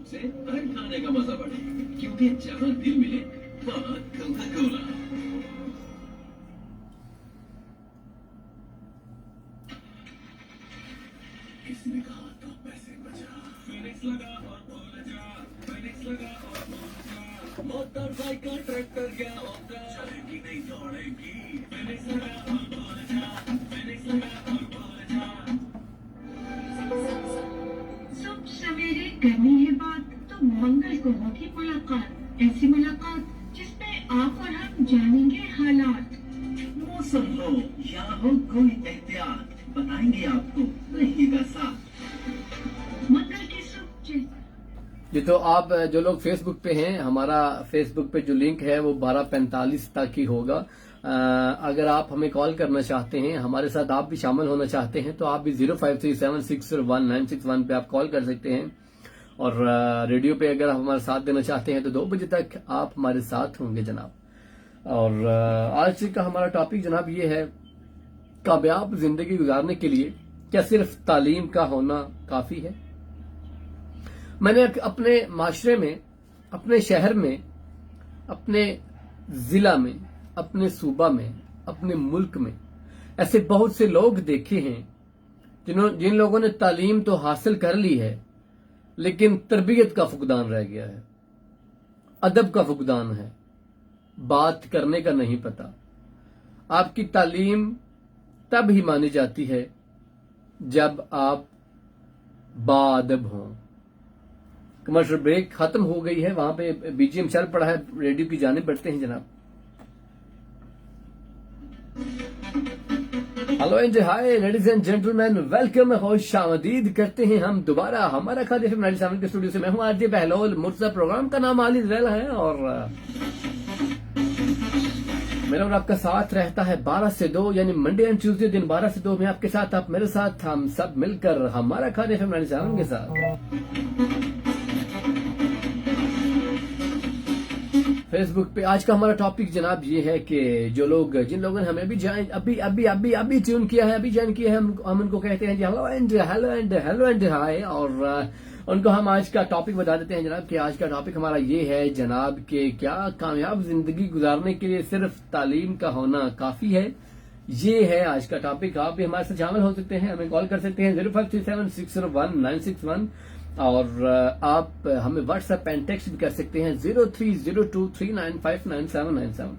C: से हर खाने का मजा बढ़े, क्योंकि जहाँ दिल मिले वहाँ कोका कोला। किसी ने कहा तो पैसे बचा, फिनिक्स लगा और भूल जा, फिनिक्स लगा और भूल जा, मोटरसाइकिल ट्रैक्टर क्या होगा, चलेगी नहीं दौड़ेगी, फिनिक्स लगा और भूल जा, फिनिक्स लगा और भूल जा।
D: सुबह सवेरे करनी है बात तो मंगल को होगी मुलाकात, ऐसी मुलाकात जिसमें आप और हम जानेंगे हालात।
C: मौसम हो या हो कोई एहतियात, बताएंगे आपको रहिएगा साथ।
D: मंगल की सुबह
A: जी, तो आप जो लोग फेसबुक पे हैं, हमारा फेसबुक पे जो लिंक है वो 12:45 तक ही होगा। अगर आप हमें कॉल करना चाहते हैं, हमारे साथ आप भी शामिल होना चाहते हैं, तो आप भी 0537601961 पे आप कॉल कर सकते हैं। और रेडियो पे अगर आप हमारा साथ देना चाहते हैं तो 2 बजे तक आप हमारे साथ होंगे जनाब। और आज का हमारा टॉपिक जनाब ये है, कामयाब जिंदगी गुजारने के लिए क्या सिर्फ तालीम का होना काफी है? मैंने अपने माशरे में, अपने शहर में, अपने जिला में, अपने सूबा में, अपने मुल्क में ऐसे बहुत से लोग देखे हैं जिन लोगों ने तालीम तो हासिल कर ली है लेकिन तरबियत का फुकदान रह गया है, अदब का फुकदान है, बात करने का नहीं पता। आपकी तालीम तब ही मानी जाती है जब आप बाअदब हों। कमर्शियल ब्रेक खत्म हो गई है, वहां पे बीजीएम चल पड़ा है, रेडियो की जानिब बढ़ते हैं जनाब। Hello and hi ladies and gentleman, welcome, खुश आमदीद करते हैं हम दोबारा हमारा खादी एफएम 97 के स्टूडियो से। मैं हूं आरजे बहलोल मुर्तजा, प्रोग्राम का नाम आली रेल है और मेरा और आपका साथ रहता है 12 से 2 यानी मंडे एंड ट्यूसडे दिन 12 से 2 में आपके साथ, आप मेरे साथ, हम सब मिलकर हमारा खादी एफएम 97 के साथ। फेसबुक पे आज का हमारा टॉपिक जनाब ये है कि जिन लोगों ने हमें अभी ट्यून किया है, अभी ज्वाइन किया है, हम उनको कहते हैं जी हेलो एंड हाय। और उनको हम आज का टॉपिक बता देते हैं जनाब कि आज का टॉपिक हमारा ये है जनाब कि क्या कामयाब जिंदगी गुजारने के लिए सिर्फ तालीम का होना काफी है। ये है आज का टॉपिक। आप भी हमारे साथ शामिल हो सकते हैं, हमें कॉल कर सकते हैं 0537601961 और आप हमें व्हाट्सएप एंड टेक्स्ट भी कर सकते हैं 030239599797।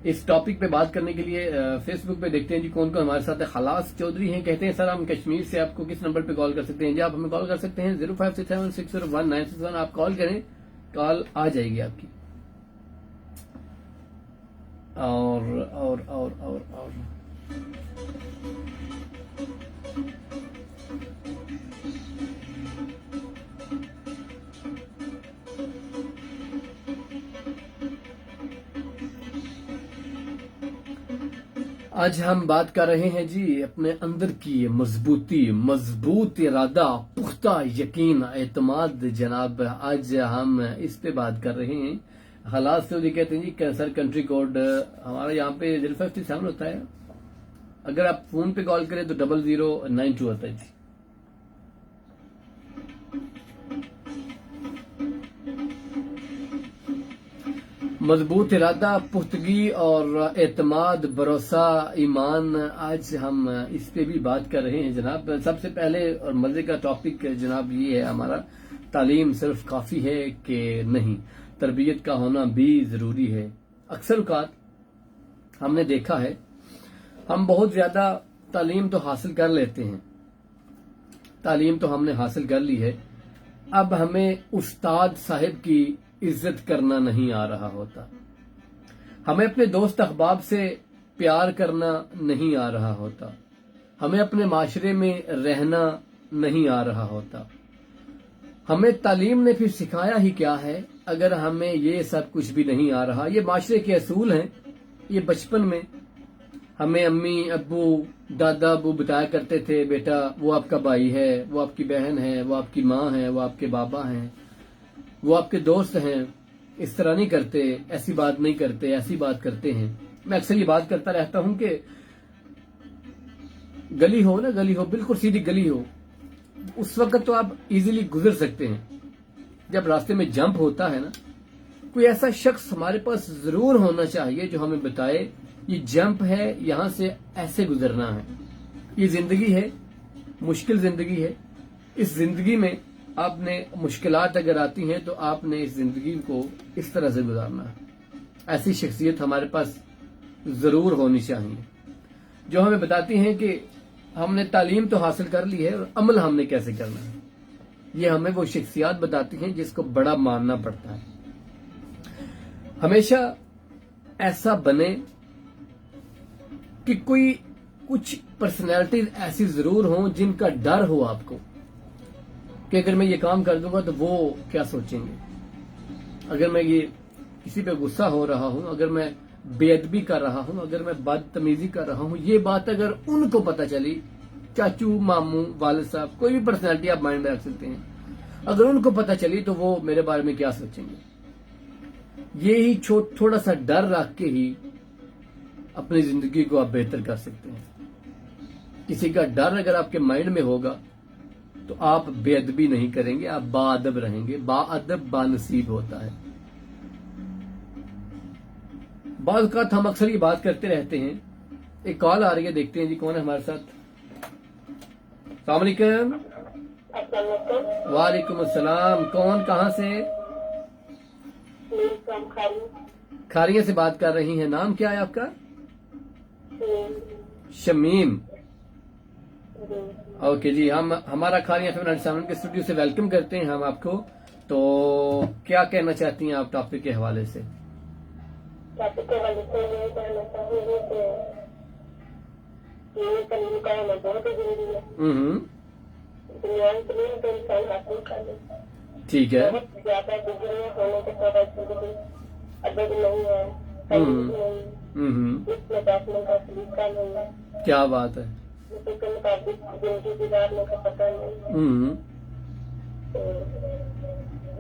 A: इस टॉपिक पे बात करने के लिए फेसबुक पे देखते हैं जी कौन कौन हमारे साथ है। खलास चौधरी हैं, कहते हैं सर हम कश्मीर से आपको किस नंबर पे कॉल कर सकते हैं जी। आप हमें कॉल कर सकते हैं 0567601961। आप कॉल करें, कॉल आ जाएगी आपकी। और आज हम बात कर रहे हैं जी अपने अंदर की मजबूत इरादा, पुख्ता यकीन, एतमाद जनाब। आज हम इस पे बात कर रहे हैं। हालात से ये कहते हैं जी सर कंट्री कोड हमारा यहाँ पे 057 होता है, अगर आप फोन पे कॉल करें तो 0092 होता है जी। मजबूत इरादा, पुख्तगी और एतमाद, भरोसा, ईमान, आज हम इस पे भी बात कर रहे हैं जनाब। सबसे पहले और मजे का टॉपिक जनाब ये है हमारा, तालीम सिर्फ काफी है कि नहीं, तरबियत का होना भी जरूरी है। अक्सर औकात हमने देखा है हम बहुत ज्यादा तालीम तो हासिल कर लेते हैं, तालीम तो हमने हासिल कर ली है, अब हमें उस्ताद साहिब की इज्जत करना नहीं आ रहा होता, हमें अपने दोस्त अहबाब से प्यार करना नहीं आ रहा होता, हमें अपने माशरे में रहना नहीं आ रहा होता। हमें तालीम ने फिर सिखाया ही क्या है अगर हमें ये सब कुछ भी नहीं आ रहा। ये माशरे के असूल हैं, ये बचपन में हमें अम्मी अब्बू दादा अब्बू बताया करते थे, बेटा वो आपका भाई है, वो आपकी बहन है, वो आपकी माँ है, वो आपके बाबा हैं, वो आपके दोस्त हैं, इस तरह नहीं करते, ऐसी बात नहीं करते, ऐसी बात करते हैं। मैं अक्सर ये बात करता रहता हूं कि गली हो ना, गली हो, बिल्कुल सीधी गली हो, उस वक्त तो आप इजीली गुजर सकते हैं। जब रास्ते में जंप होता है ना, कोई ऐसा शख्स हमारे पास जरूर होना चाहिए जो हमें बताए ये जंप है, यहां से ऐसे गुजरना है। ये जिंदगी है, मुश्किल जिंदगी है। इस जिंदगी में आपने मुश्किलात अगर आती हैं तो आपने इस जिंदगी को इस तरह से गुजारना है। ऐसी शख्सियत हमारे पास जरूर होनी चाहिए जो हमें बताती हैं कि हमने तालीम तो हासिल कर ली है और अमल हमने कैसे करना है। ये हमें वो शख्सियत बताती हैं जिसको बड़ा मानना पड़ता है। हमेशा ऐसा बने कि कोई कुछ पर्सनैलिटीज ऐसी जरूर हों जिनका डर हो आपको कि अगर मैं ये काम कर दूंगा तो वो क्या सोचेंगे, अगर मैं ये किसी पे गुस्सा हो रहा हूं, अगर मैं बेअदबी कर रहा हूं, अगर मैं बदतमीजी कर रहा हूं, ये बात अगर उनको पता चली, चाचू मामू वालिद साहब, कोई भी पर्सनैलिटी आप माइंड में रख सकते हैं, अगर उनको पता चली तो वो मेरे बारे में क्या सोचेंगे। ये ही थोड़ा सा डर रख के ही अपनी जिंदगी को आप बेहतर कर सकते हैं। किसी का डर अगर आपके माइंड में होगा तो आप बेअदबी नहीं करेंगे, आप बाअदब रहेंगे। बाअदब बानसीब होता है। बाज़ औक़ात हम अक्सर ये बात करते रहते हैं एक कॉल आ रही है, देखते हैं जी कौन है हमारे साथ। अस्सलाम वालेकुम।
B: अस्सलाम
A: वालेकुम अस्सलाम। कौन, कहाँ से? खारिया से बात कर रही हैं। नाम क्या है आपका? शमीम। ओके जी, हम हमारा खारिया FM 97 के स्टूडियो से वेलकम करते हैं हम आपको। तो क्या कहना चाहती हैं आप टॉपिक के हवाले से?
B: टॉपिक के हवाले से ये कहना चाहूँगी कि ये कलीम का होना बहुत जरूरी है। दुनिया में कलीम तो इंसान हासिल कर ले।
A: ठीक है।
B: बहुत ज्यादा डिग्री होने के बावजूद भी अदब नहीं है, तमीज़ नहीं, इसमें बैठने का तरीका नहीं है।
A: क्या बात है।
B: उसी के मुताबिक जिंदगी गुजारने का पता नहीं। तो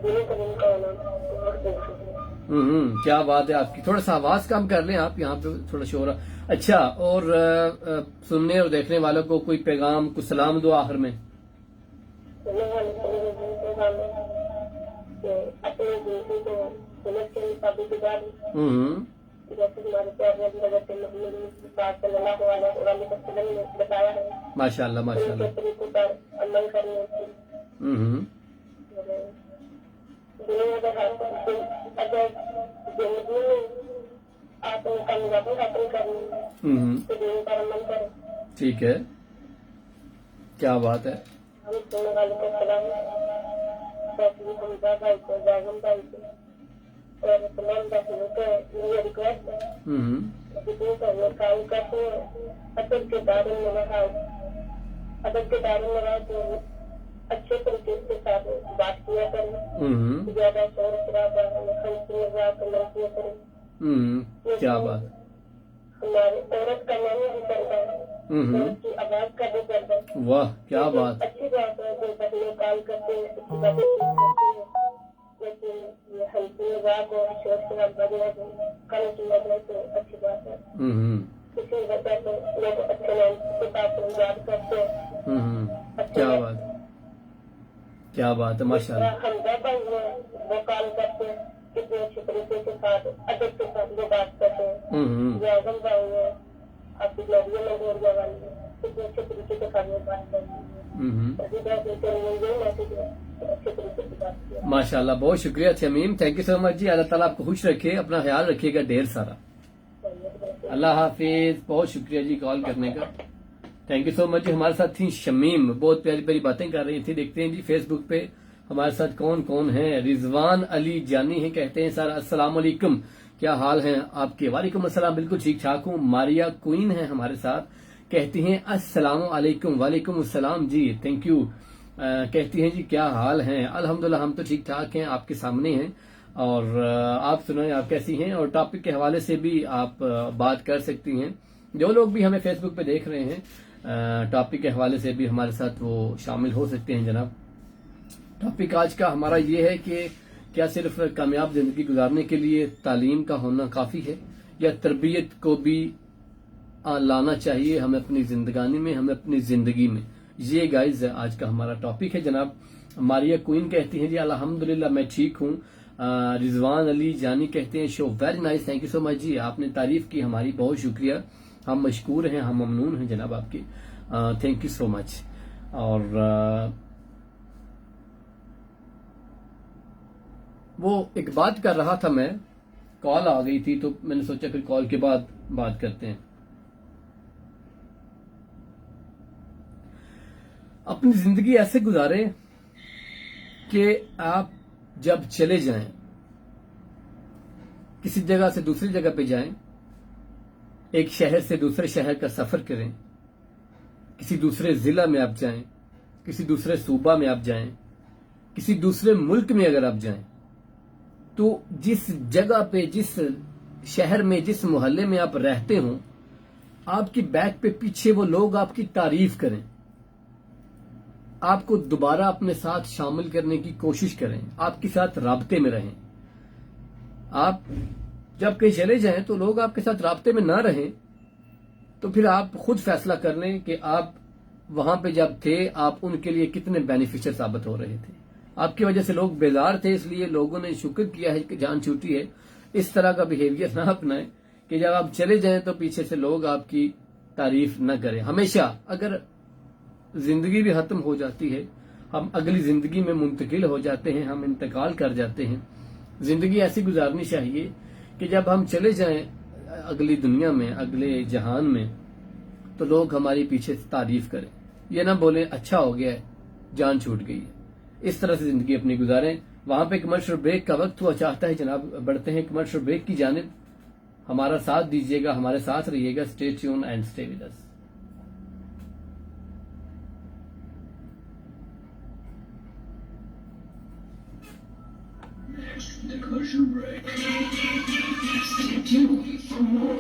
B: दिनों कलीम का होना बहुत जरूरी है।
A: क्या बात है आपकी। थोड़ा सा आवाज कम कर लें आप, यहाँ पे थोड़ा शोर। अच्छा, और सुनने और देखने वालों को कोई पैगाम, कुछ सलाम दो आखिर में।
B: सुनने वाले अपनी जिंदगी को सुनत के मुताबिक गुजारें। जैसे हमारे प्यारे नबी हज़रत मोहम्मद सल्लल्लाहु अलैहि वसल्लम ने बताया है,
A: माशाल्लाह माशाल्लाह।
B: उनके तरीकों पर अमल करने की दुनिया का अगर जिंदगी में आप कामयाबी हासिल करनी है तो दुनिया पर अमल करें।
A: ठीक है, क्या बात है।
B: हम सुनने वालों को सलाम, फैसली हमजा भाई को, जागम भाई को और तमाम फैसलों को ये रिक्वेस्ट है जितने करने काम करते हैं अदब के दायरे में रहा, अदब के दायरे में रहा तो अच्छे तरीके के साथ बात किया करें। ज्यादा शोर शराबा नहीं करें।
A: क्या बात।
B: हमारे औरत का नाम भी करता है, उसकी आवाज का भी करता है।
A: वाह, क्या बात।
B: अच्छी बात है जो बदले काम करते हैं, अच्छी बातें होती है, लेकिन ये हल्की मजाक और शोर शराबा जो है कम किया जाए तो अच्छी बात है। इसी वजह से लोग अच्छे नाम के साथ याद करते हैं।
A: क्या बात, क्या बात है, माशाल्लाह।
B: हमजा भाई वो काम करते हैं, कितने अच्छे तरीके के साथ अदब के साथ वो बात करते हैं। जागम भाई है आपकी नदिया मंगोरिया वाली है, कितने अच्छे तरीके के साथ वो बात करते हैं। अच्छे तरीके से बात किया।
A: माशाल्लाह, बहुत शुक्रिया Shamim, thank you so much जी। अल्लाह ताला आपको खुश रखे, अपना ख्याल रखिएगा ढेर सारा। अल्लाह हाफिज। बहुत शुक्रिया जी कॉल करने का, थैंक यू सो मच जी। हमारे साथ थी शमीम, बहुत प्यारी प्यारी बातें कर रही थी। देखते हैं जी फेसबुक पे हमारे साथ कौन कौन है। रिजवान अली जानी है, कहते हैं सर अस्सलाम वालेकुम, क्या हाल है आपके? वालेकुम अस्सलाम, बिल्कुल ठीक ठाक हूँ। मारिया क्वीन है हमारे साथ, कहती हैं अस्सलाम वालेकुम। वालेकुम अस्सलाम जी, थैंक यू। कहती हैं जी क्या हाल है? अल्हम्दुलिल्लाह हम तो ठीक ठाक हैं, आपके सामने हैं। और आप सुनाएं, आप कैसी हैं? और टॉपिक के हवाले से भी आप बात कर सकती हैं। जो लोग भी हमें फेसबुक पे देख रहे हैं, टॉपिक के हवाले से भी हमारे साथ वो शामिल हो सकते हैं जनाब। टॉपिक आज का हमारा ये है कि क्या सिर्फ कामयाब जिंदगी गुजारने के लिए तालीम का होना काफ़ी है, या तरबियत को भी लाना चाहिए हमें अपनी जिंदगानी में, हमें अपनी जिंदगी में? ये गाइज आज का हमारा टॉपिक है जनाब। मारिया क्वीन कहती हैं जी अल्हम्दुलिल्लाह मैं ठीक हूँ। रिजवान अली जानी कहते हैं show very nice, thank you so much जी, आपने तारीफ की हमारी, बहुत शुक्रिया, हम मशकूर हैं, हम ममनून हैं जनाब आपकी, थैंक यू सो मच। और वो एक बात कर रहा था मैं, कॉल आ गई थी तो मैंने सोचा फिर कॉल के बाद बात करते हैं। अपनी जिंदगी ऐसे गुजारें कि आप जब चले जाएं, किसी जगह से दूसरी जगह पे जाएं, एक शहर से दूसरे शहर का सफर करें, किसी दूसरे जिला में आप जाएं, किसी दूसरे सूबा में आप जाएं, किसी दूसरे मुल्क में अगर आप जाएं, तो जिस जगह पे, जिस शहर में, जिस मोहल्ले में आप रहते हो, आपकी बैक पे पीछे वो लोग आपकी तारीफ करें, आपको दोबारा अपने साथ शामिल करने की कोशिश करें, आपके साथ राब्ते में रहें। आप जब कहीं चले जाएं तो लोग आपके साथ राब्ते में ना रहें, तो फिर आप खुद फैसला कर लें कि आप वहां पे जब थे आप उनके लिए कितने बेनिफिशियल साबित हो रहे थे। आपकी वजह से लोग बेजार थे, इसलिए लोगों ने शुक्र किया है कि जान छूटी है। इस तरह का बिहेवियर ना अपनाएं कि जब आप चले जाएं तो पीछे से लोग आपकी تعریف نہ کریں. ہمیشہ اگر زندگی بھی ختم ہو جاتی ہے, ہم اگلی زندگی میں منتقل ہو جاتے ہیں, ہم انتقال کر جاتے ہیں, زندگی ایسی گزارنی چاہیے کہ جب ہم چلے جائیں اگلی دنیا میں, اگلے جہان میں, تو لوگ ہماری پیچھے تعریف کریں, یہ نہ بولیں اچھا ہو گیا ہے, جان چھوٹ گئی ہے. اس طرح سے زندگی اپنی گزاریں. وہاں پہ کمرشل بریک کا وقت ہوا چاہتا ہے جناب, بڑھتے ہیں کمرشل بریک کی جانب. ہمارا ساتھ دیجیے گا, ہمارے ساتھ رہیے گا. Stay tune and stay with us.
C: The commercial break. Stay tuned for more.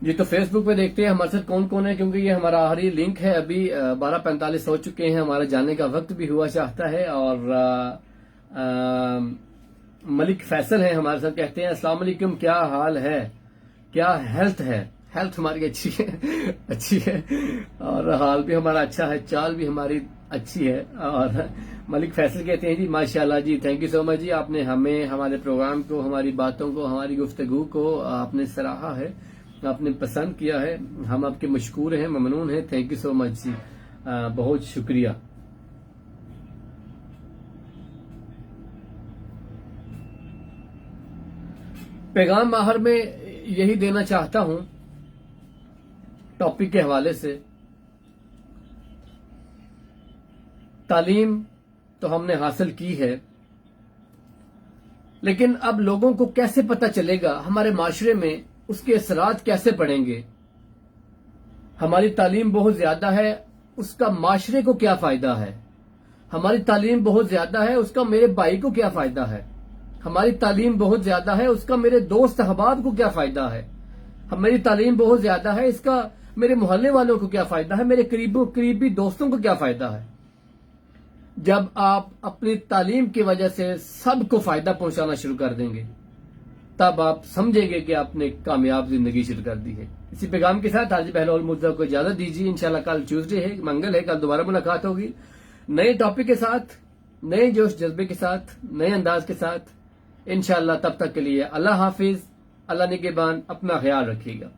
A: جی تو فیس بک پہ دیکھتے ہیں ہمارے ساتھ کون کون ہے, کیونکہ یہ ہمارا آخری لنک ہے. ابھی 12:45 ہو چکے ہیں, ہمارا جانے کا وقت بھی ہوا چاہتا ہے. اور ملک فیصل ہیں ہمارے ساتھ, کہتے ہیں السلام علیکم, کیا حال ہے, کیا ہیلتھ ہے. ہیلتھ ہماری اچھی ہے اور حال بھی ہمارا اچھا ہے, چال بھی ہماری اچھی ہے. اور ملک فیصل کہتے ہیں جی ماشاءاللہ جی, تھینک یو سو مچ جی, آپ نے ہمیں, ہمارے پروگرام کو, ہماری باتوں کو, ہماری گفتگو کو آپ نے سراہا ہے, آپ نے پسند کیا ہے. ہم آپ کے مشکور ہیں, ممنون ہیں. تھینک یو سو مچ جی, بہت شکریہ. پیغام ماہر میں یہی دینا چاہتا ہوں ٹاپک کے حوالے سے. تعلیم تو ہم نے حاصل کی ہے, لیکن اب لوگوں کو کیسے پتہ چلے گا, ہمارے معاشرے میں اس کے اثرات کیسے پڑیں گے. ہماری تعلیم بہت زیادہ ہے, اس کا معاشرے کو کیا فائدہ ہے. ہماری تعلیم بہت زیادہ ہے, اس کا میرے بھائی کو کیا فائدہ ہے. ہماری تعلیم بہت زیادہ ہے, اس کا میرے دوست احباب کو کیا فائدہ ہے. ہماری تعلیم بہت زیادہ ہے, اس کا میرے محلے والوں کو کیا فائدہ ہے, میرے قریبی دوستوں کو کیا فائدہ ہے. جب آپ اپنی تعلیم کی وجہ سے سب کو فائدہ پہنچانا شروع کر دیں گے, تب آپ سمجھیں گے کہ آپ نے کامیاب زندگی شروع کر دی ہے. اسی پیغام کے ساتھ آج بہلول مرزا کو اجازت دیجیے. انشاءاللہ کل ٹیوزڈے ہے, منگل ہے, کل دوبارہ ملاقات ہوگی نئے ٹاپک کے ساتھ, نئے جوش جذبے کے ساتھ, نئے انداز کے ساتھ انشاءاللہ. تب تک کے لیے اللہ حافظ, اللہ نگہبان, اپنا خیال رکھیے گا.